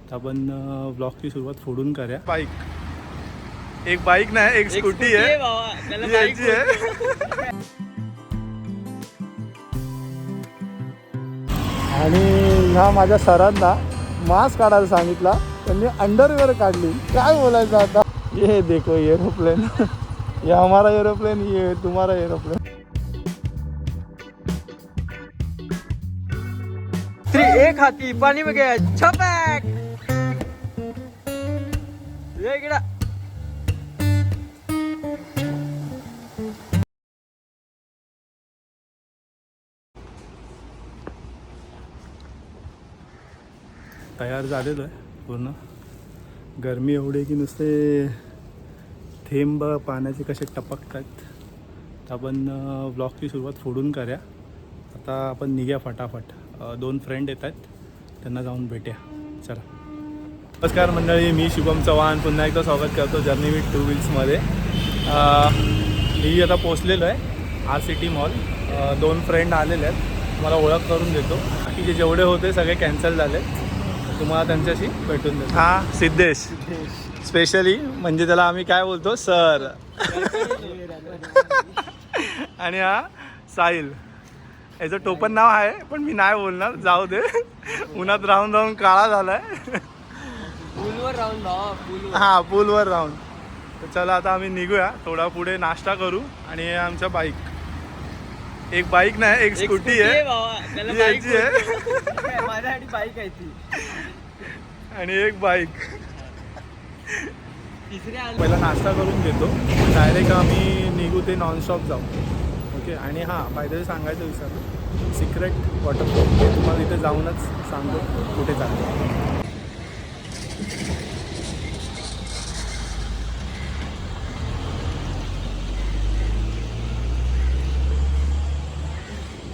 तर आपण ब्लॉगची सुरुवात फोडून करूया. एक बाईक नाही, एक स्कूटी आहे. आणि ह्या माझ्या सरांना मास्क काढायला सांगितला, त्यांनी अंडरवेअर काढली. काय बोलायचं आता. ये देखो एरोप्लेन, ये हमारा एरोप्लेन, ये तुम्हारा एरोप्लेन. एक हाती पानी में गया छपैक ये गिरा. तयार झालेलो आहे पूर्ण. गरमी एवढी की नुसते थेंब पाण्याचे कसे टपकतात. तर आपण ब्लॉगची सुरुवात फोडून करूया. आता आपण निघूया फटाफट. 2 फ्रेंड येत आहेत, त्यांना जाऊन भेटूया. चला. नमस्कार मंडळी, मी शुभम चव्हाण पुन्हा एकदा स्वागत करतो जर्नी विथ 2 व्हील्समध्ये. मी आता पोचलेलो आहे RCT मॉल. 2 फ्रेंड आलेले आहेत, मला ओळख करून देतो. बाकीचे जेवढे होते सगळे कॅन्सल झाले, तुम्हाला त्यांच्याशी भेटून देतो. हा सिद्धेश स्पेशली, म्हणजे त्याला आम्ही काय बोलतो सर. आणि हा साहिल. याचं टोपण नाव आहे पण मी नाही बोलणार, जाऊ दे. उन्हात राहून राहून काळा झालाय. पूलवर राहून हां, पूलवर राहून. तर चला आता आम्ही निघूया. थोडा पुढे नाश्ता करू. आणि हे आमच्या बाईक. एक बाईक नाही, एक स्कूटी आहे. याची आहे माझ्यासाठी बाईक आहे ती. आणि एक बाईक. तिसऱ्या पहिला नाश्ता करून घेतो, डायरेक्ट आम्ही निघू ते नॉनस्टॉप जाऊ. ओके. आणि हां, फायदा सांगायचं विसरलो, सिक्रेट वॉटरफॉल ते तुम्हाला इथे जाऊनच सांगतो कुठे चालतो.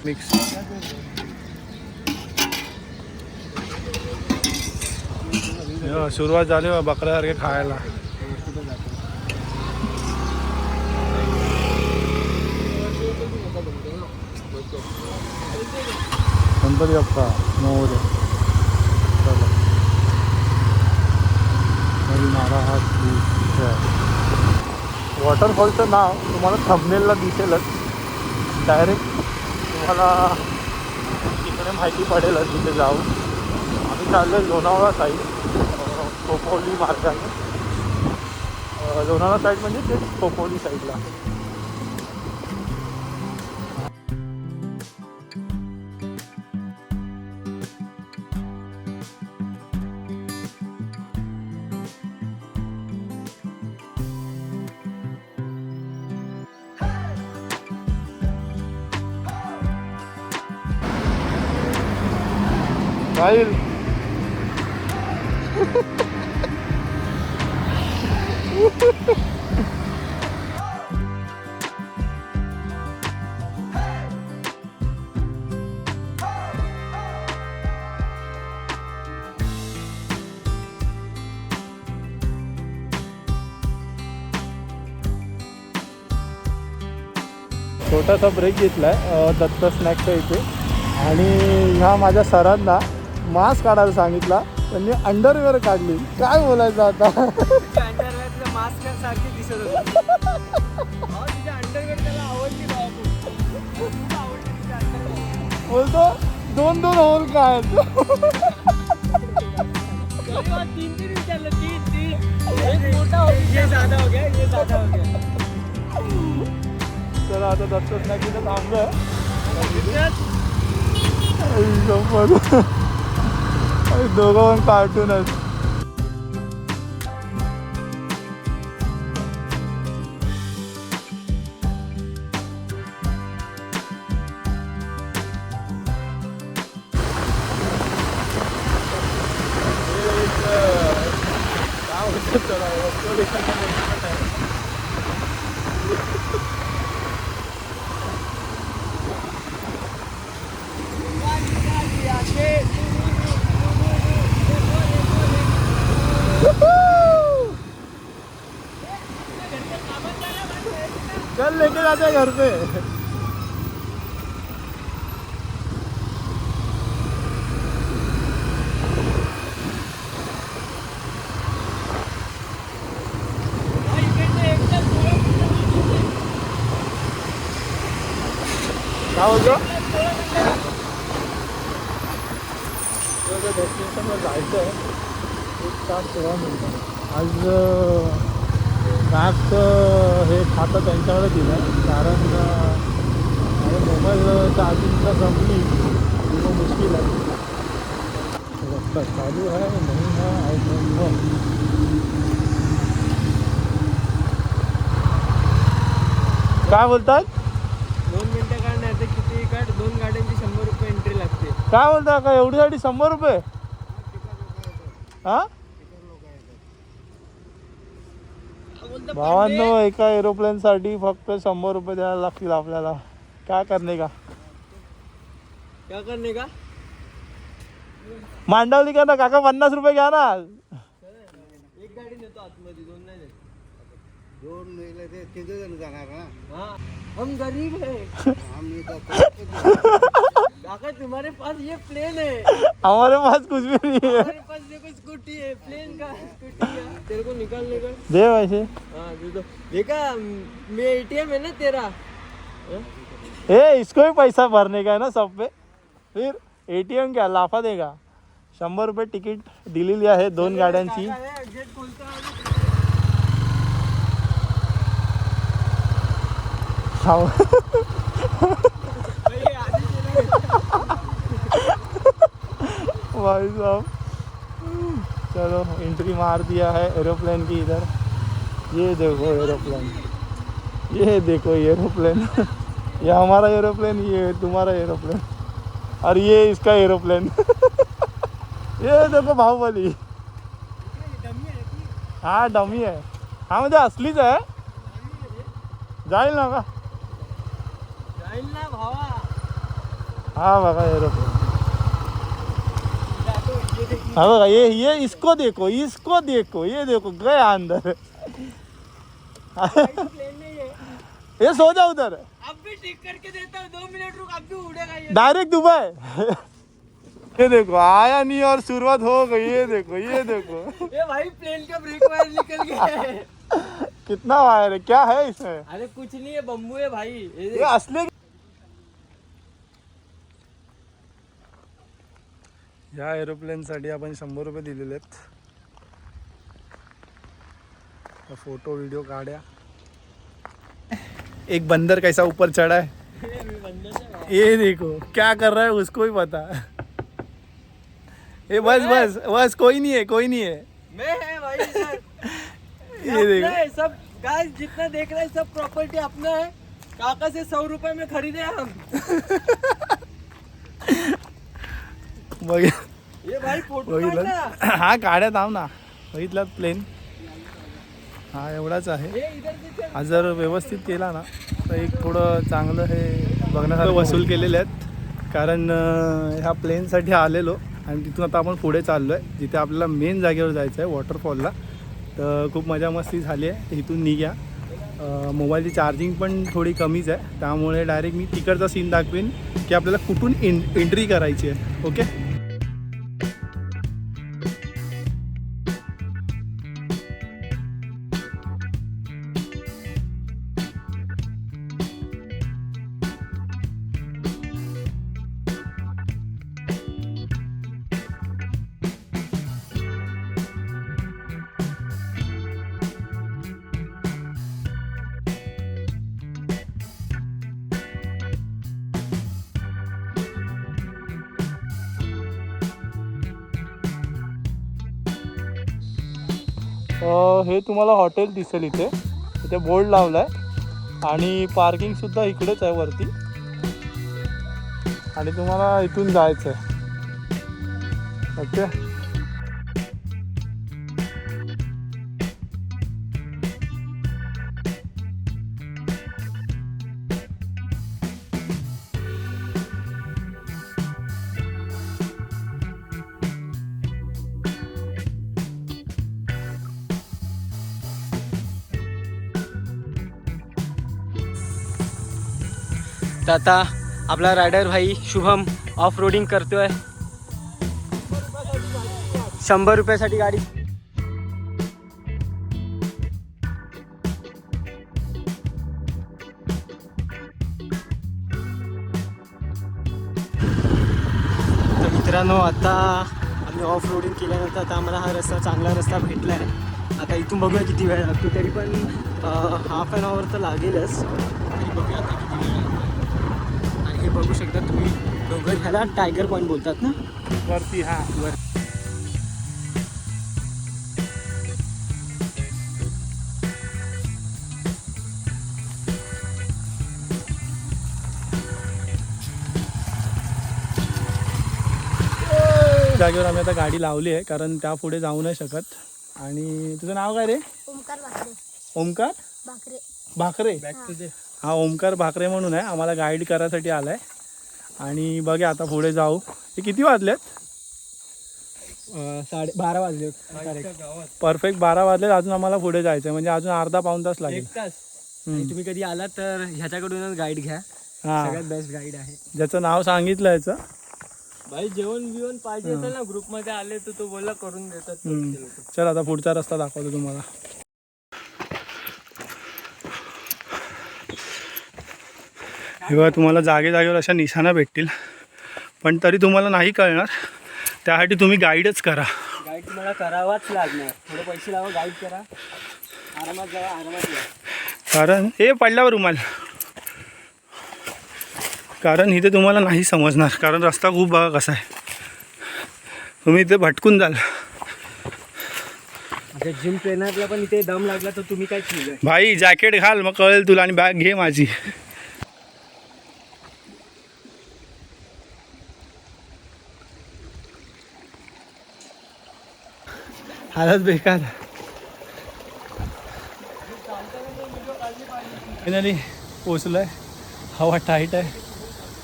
मिक्स सुरुवात झाली बकऱ्यासारखे खायला. गणपती बाप्पा मोरया. चला महाराज. वॉटरफॉलचं नाव तुम्हाला थंबनेलला दिसेलच. डायरेक्ट तुम्हाला तिकडे माहिती पडेलच तिथे जाऊ. आम्ही चाललो आहे लोणावळा साईड, खोपोली मार्गाने. लोणावळा साईड म्हणजे तेच खोपोली साईडला. साहिल छोटासा ब्रेक घेतलाय दत्त स्नॅक्सच्या इथे. आणि ह्या माझ्या सरांना मास्क काढायला सांगितला, त्यांनी अंडरवेअर काढली. काय बोलायचं आता. अंडरवेअर मास्क सारखी दिसत होती. तिच्या अंडरवेअर त्याला आवडली. बोलतो 2-2 होल काय. 3 विचारलं. 3 मोठा हो गया, ज्यादा हो गया, ये ज्यादा हो गया. तर आता दत्त स्नॅक्स इथं थांबलोय. दोघं पण कार्टूनच. चल लेके जाते हैं घर पे. जायचं आहे 1 तास 16 मिनिटं. आज मॅप हे खातं त्यांच्याकडे दिलं आहे, कारण मोबाईल चार्जिंगला संपली मग मुश्किल आहे. रस्ता चालू आहे नाही है आय डोंट नो. काय बोलतात? 2 मिनिटं काढ नाही तर किती काढ, 2 गाड्यांची 100 रुपये एंट्री लागते. काय बोलता का एवढीसाठी 100 रुपये? हा भावांनो, एका एरोप्लेनसाठी फक्त 100 रुपये द्यायला लागतील आपल्याला. काय करणे का? क्या करणे का? मांडवली का ना काका, 50 रुपये घ्या ना. एक गाडी नेतो आतमध्ये, 2 नाही नेत. 2 नेले ते 3 जण जाणार ना. हाँ, हम गरीब है. आम्ही तर काका तुम्हारे पास ये प्लेन है, हमारे पास कुछ भी नहीं है. हमारे पास देखो स्कूटी है, प्लेन का स्कूटी है. तेरे को निकालने का. दे वैसे. हाँ दे दो. देखा मैं एटीएम है ना तेरा. हाँ? इसको भी पैसा भरने का है ना सब पे. फिर एटीएम क्या लाफा देगा. 100 रुपये तिकीट दिलेली आहे 2 गाड्यांची. काका है, गेट खोलता है. भाई, आधी चले. भाई साहब चलो एंट्री मार दिया है एरोप्लेन की इधर. ये देखो एरोप्लेन, ये देखो एरोप्लेन. ये हमारा एरोप्लेन, ये तुम्हारा एरोप्लेन और ये इसका एरोप्लेन. ये देखो बाहुबली. हाँ डमी आहे. हा म्हणजे असलीच आहे. जाईल ना का? जाईल ना भावा. हा बघा एरोप्लेन. जातो, ये देख. हाँ बघा ये इसको देखो ये देखो गया अंदर. प्लेन नहीं है. ये सो जा उधर. अब भी ठीक करके देता हूँ, 2 मिनट रुक, अब भी उड़ेगा ये. Direct Dubai. ये देखो आया नहीं और शुरुआत हो गई. ये देखो ये भाई प्लेन का ब्रेक वायर निकल गया है. कितना वायर है, क्या है इसमें? अरे कुछ नहीं है, बम्बू है भाई. ये असली. या एरोप्लेनसाठी आपण 100 रुपये दिलेले आहेत. फोटो वीडियो काढ्या. एक बंदर कैसा ऊपर चढ़ा है. ये देखो क्या कर रहा है उसको ही पता. ये बस कोई नहीं है. मैं है भाई सर. ये देखो है, सब गाइस जितना देख रहे हैं सब प्रॉपर्टी अपना है. काका से 100 रुपए में खरीदे हम. बघ ये भाई फोटो बघितलं. काढना. हा काढ्यात आव ना. बघितलं प्लेन. हा एवढाच आहे. ये इधर से चल. हा जर व्यवस्थित केला ना तर एक थोडं चांगलं हे बघण्यासारखं वसूल केलेले आहेत. कारण ह्या प्लेनसाठी आलेलो आणि तिथून आता आपण पुढे चाललो आहे जिथे आपल्याला मेन जागेवर जायचं आहे वॉटरफॉलला. तर खूप मजा मस्ती झाली आहे. इथून निघ्या. मोबाईलची चार्जिंग पण थोडी कमीच आहे, त्यामुळे डायरेक्ट मी तिकडचा सीन दाखवेन की आपल्याला कुठून एंट्री करायची आहे. ओके. हे तुम्हाला हॉटेल दिसेल इथे बोर्ड लावला आहे आणि पार्किंगसुद्धा इकडेच आहे वरती. आणि तुम्हाला इथून जायचं आहे. ओके. तर आता आपला रायडर भाई शुभम ऑफ रोडिंग करतोय. 100 रुपयासाठी गाडी. तर मित्रांनो आता आणि ऑफ रोडिंग केल्यानंतर आता आम्हाला हा रस्ता चांगला रस्ता भेटला आहे. आता इथून बघूया किती वेळ लागतो, तरी पण हाफ ॲन आवर तर लागेलच. तरी बघूया आता किती वेळ लागतो. आणि हे बघू शकता तुम्ही डोंगर, ह्याला टायगर पॉईंट बोलतात ना वरती. हां वर. जागेवर आम्ही आता गाडी लावली आहे, कारण त्या पुढे जाऊ नाही शकत. आणि तुझं नाव काय रे? ओमकार भाकरे. ओमकार भाकरे. भाकरे. हा ओमकार भाकरे म्हणून आहे, आम्हाला गाईड करायसाठी आलाय. आणि बघा आता पुढे जाऊ. हे किती वाजलेत? 12:30 वाजले. परफेक्ट 12 वाजलेत. अजून आम्हाला पुढे जायचं आहे, म्हणजे अजून अर्धा पाऊण तास लागेल. 1 तास. आणि तुम्ही कधी आलात तर ह्याच्याकडूनच गाईड घ्या. सगळ्यात हा, बेस्ट गाईड आहे. ज्याचं नाव सांगितलं याचं. भाई जेवण बिवण पाहिजे असेल ना, ग्रुप मध्ये आले तर तो बोला करून देतात ते लोकं. चल आता पुढचा रस्ता दाखवतो तुम्हाला. हे बघा, तुम्हाला जागेवर अशा निशाणा भेटतील, पण तरी तुम्हाला नाही कळणार. त्यासाठी तुम्ही गाईडच करा. गाईड तुम्हाला करावाच लागणार. थोडे पैसे लावा, गाईड करा, आरामात जावा, आरामात या. कारण हे पडल्यावर रुमाल, कारण इथे तुम्हाला नाही समजणार, कारण रस्ता खूप बघा कसा आहे. तुम्ही इथे भटकून जाल. आता जिम ट्रेनरला पण इथे दम लागला तर तुम्ही काय केलं? भाई जॅकेट घाल, मग कळेल तुला. आणि बॅग घे माझी. हालत बेकार. फायनली पोचलोय. हवा टाईट आहे,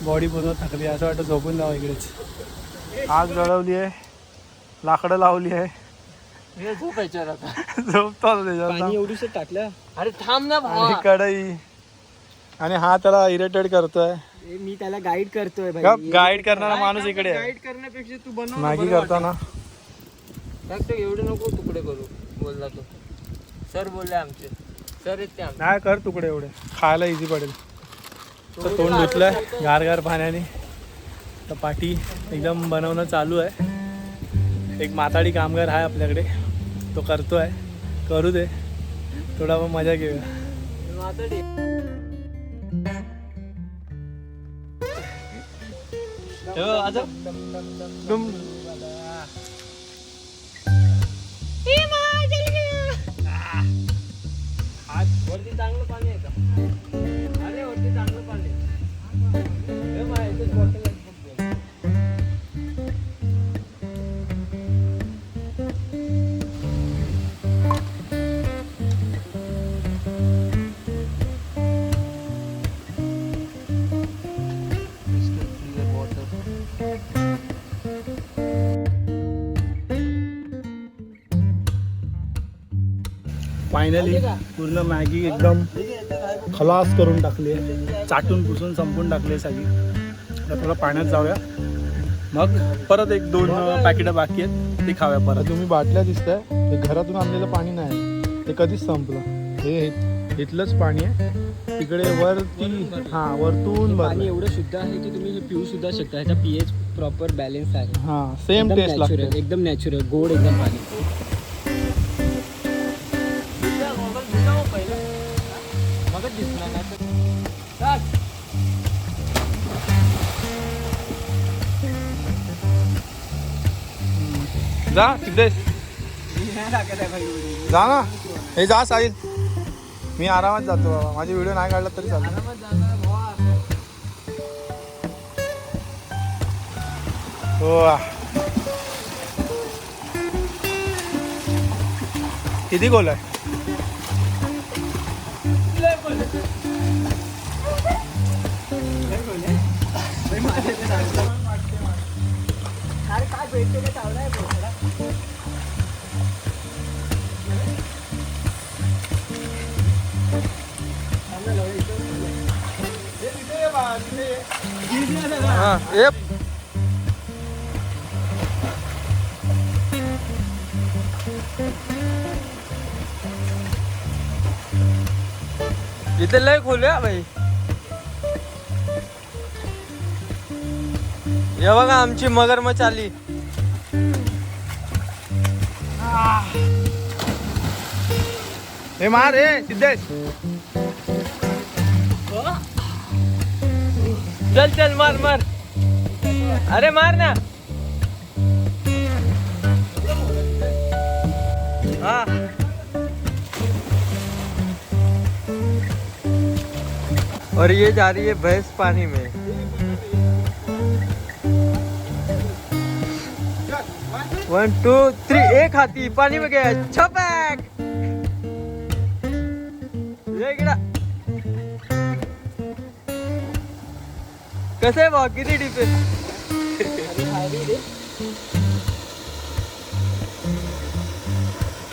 बॉडी पूर्ण थकली, असं वाटतं झोपून जावं इकडेच. आग जळवली आहे, लाकडं लावली आहे. हे झोपायच्यावर आता झोपतो त्याच्यावर. पाणी एवढीच टाकलं. अरे थांब ना भावा. आणि कढई. आणि हा त्याला इरिटेट करतोय. मी त्याला गाईड करतोय भाई. गाईड करणारा माणूस इकडे आहे. गाईड करण्यापेक्षा तू बनव. मॅगी करताना एवढे नको तुकडे करू बोलला तो. सर बोलले आमचे, सर येते आमचे. नाही कर तुकडे, एवढे खायला इझी पडेल. तर तोंड धुतलंय गार पाण्याने. तर पाठी एकदम बनवणं चालू आहे. एक माताडी कामगार आहे आपल्याकडे, तो करतोय. करू दे, थोडा मग मजा घेऊया. माताडी वरती चांगलं पाणी आहे का? अरे वरती चांगलं पाणी आहे. फायनली पूर्ण मॅगी एकदम खलास करून टाकली आहे. चाटून पुसून संपून टाकली आहे सगळी. आता थोडं पाण्यात जाऊया, मग परत 1-2 पॅकेटं बाकी आहेत, ती खाऊया परत. तुम्ही बाटल्या दिसताय, हे घरातून आणलेलं पाणी नाही, ते कधीच संपलं. हे इथलंच पाणी आहे. तिकडे वरती वरतून पाणी एवढं शुद्ध आहे की तुम्ही हे पिऊ सुद्धा शकता. ह्याचा पीएच प्रॉपर बॅलन्स आहे. हां, सेम टेस्ट लागते. एकदम नॅचरल गोड एकदम पाणी. जा तिकडे जा ना. हे जा साहिल, मी आरामात जातो बाबा. माझी व्हिडिओ नाही काढला तरी चालेल. हो. किती गोल आहे? काय भेटते ते चावला आहे. इथे लय खोलूया भाई. हे बघा आमची मगरमच्छ आली. हे मार रे सिद्धेश. चल चल मार मार. अरे मार ना. हाँ और ये जा रही है भैंस पानी में. 1 2 3 एक हाथी पानी में गया. छपैक ये गिरा. कसं आहे भाऊ किती डीप आहे.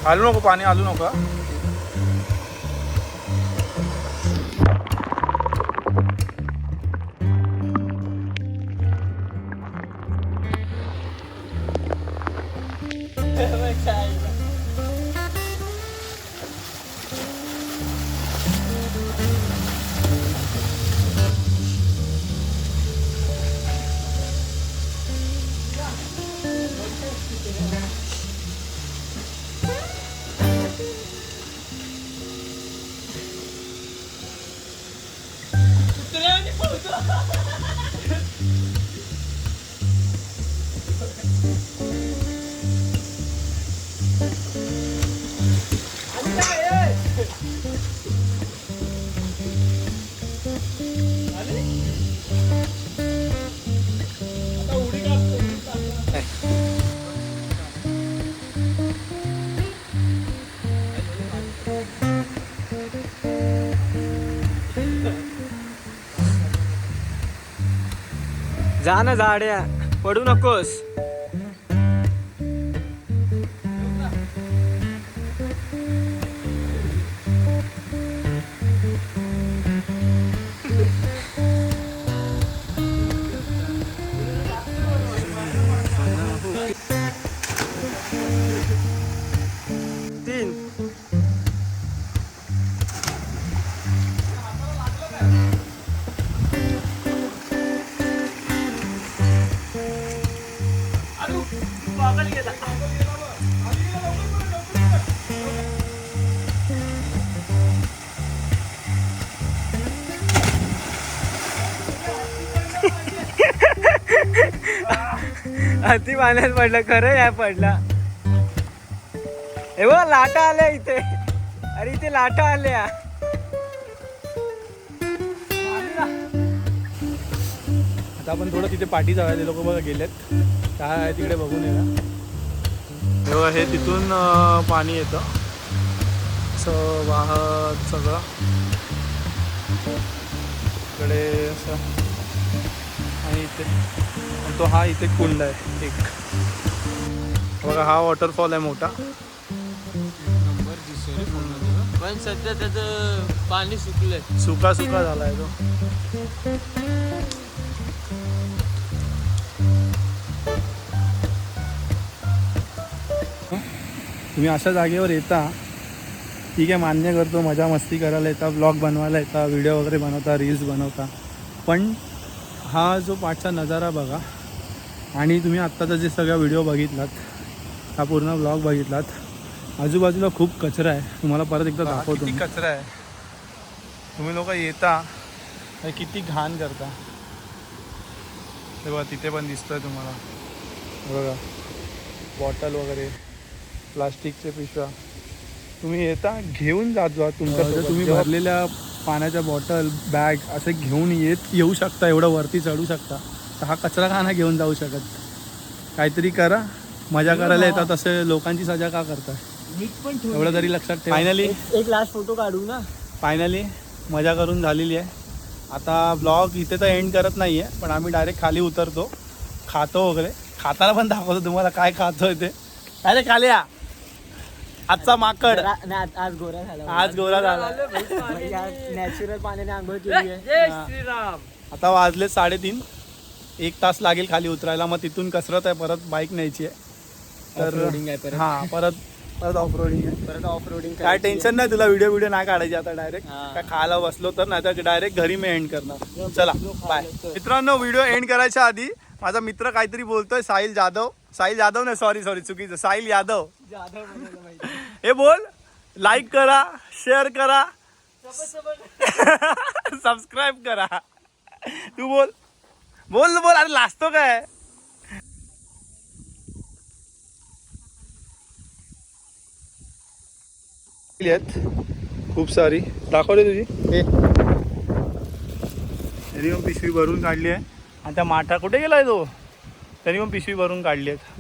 हालू नको पाणी हालू नको. जा ना झाड्या पडू नकोस. तीन अति पाण्यात पडलं. खरं या पडला. हे बघ लाटा आल्या इथे. अरे इथे लाटा आल्या. आता आपण थोडं तिथे पाठी जाऊया. ते लोक बघा गेलेत. काय आहे तिकडे बघून येऊया. हे बघा हे तिथून पाणी येतं असं वाहत सगळं इकडे असं. आणि इथे आणि तो हा इथे कुंड आहे एक. बघा हा वॉटरफॉल आहे मोठा. नंबर दिसतोय पण सध्या त्याचं पाणी सुकलंय. सुका सुका झाला आहे तो. तुम्ही अशा जागेवर येता ठीक आहे, मान्य करतो, मजा मस्ती करायला येता, ब्लॉग बनवायला येता, व्हिडिओ वगैरे बनवता, रील्स बनवता, पण हा जो पाठचा नजारा बघा. आणि तुम्ही आत्ताचा जे सगळा व्हिडिओ बघितलात, हा पूर्ण ब्लॉग बघितलात, आजूबाजूला खूप कचरा आहे. तुम्हाला परत एकदा दाखवतो. किती कचरा आहे. तुम्ही लोक येता किती घाण करता. हे बघा तिथे पण दिसतंय तुम्हाला. बघा बॉटल वगैरे, प्लास्टिकचे पिशव्या तुम्ही येता घेऊन जात जा तुमच्या. तुम्ही भरलेल्या पाण्याच्या बॉटल बॅग असे घेऊन येऊ शकता, एवढं वरती चढू शकता, तर हा कचरा का नाही घेऊन जाऊ शकत. काहीतरी करा, मजा करायला येतात असे लोकांची सजा का करताय एवढं तरी लक्षात ठेवा. फायनली एक लास्ट फोटो काढू ना. फायनली मजा करून झालेली आहे. आता ब्लॉग इथे तर एंड करत नाही आहे, पण आम्ही डायरेक्ट खाली उतरतो, खातो वगैरे. खाताना पण दाखवतो तुम्हाला काय खातोय ते. अरे खाल्या आजचा माकड. आज गोरा झाला. आज गोरा झाला. नॅचरल पाण्याने आंघोळ केली आहे. आता वाजले 3:30. 1 तास लागेल खाली उतरायला. मग तिथून कसरत आहे, परत बाईक न्यायची आहे. तर हां परत ऑफ रोडिंग आहे. परत ऑफ रोडिंग. काय टेन्शन नाही तुला. व्हिडिओ नाही काढायचे आता. डायरेक्ट काय खायला बसलो तर, नाही तर डायरेक्ट घरी मी एंड करणार. चला बाय मित्रांनो. व्हिडिओ एंड करायच्या आधी माझा मित्र काहीतरी बोलतोय. साहिल जाधव नाही, सॉरी चुकीचं, साहिल यादव. हे बोल लाईक करा, शेअर करा, सबस्क्राईब करा. तू बोल बोल बोल. अरे लाजतो काय. खूप सारी दाखवली तुझी. त्यांनी मग पिशवी भरून काढली आहे. आणि त्या माठा कुठे गेलाय तो. त्यांनी मग पिशवी भरून काढली आहेत.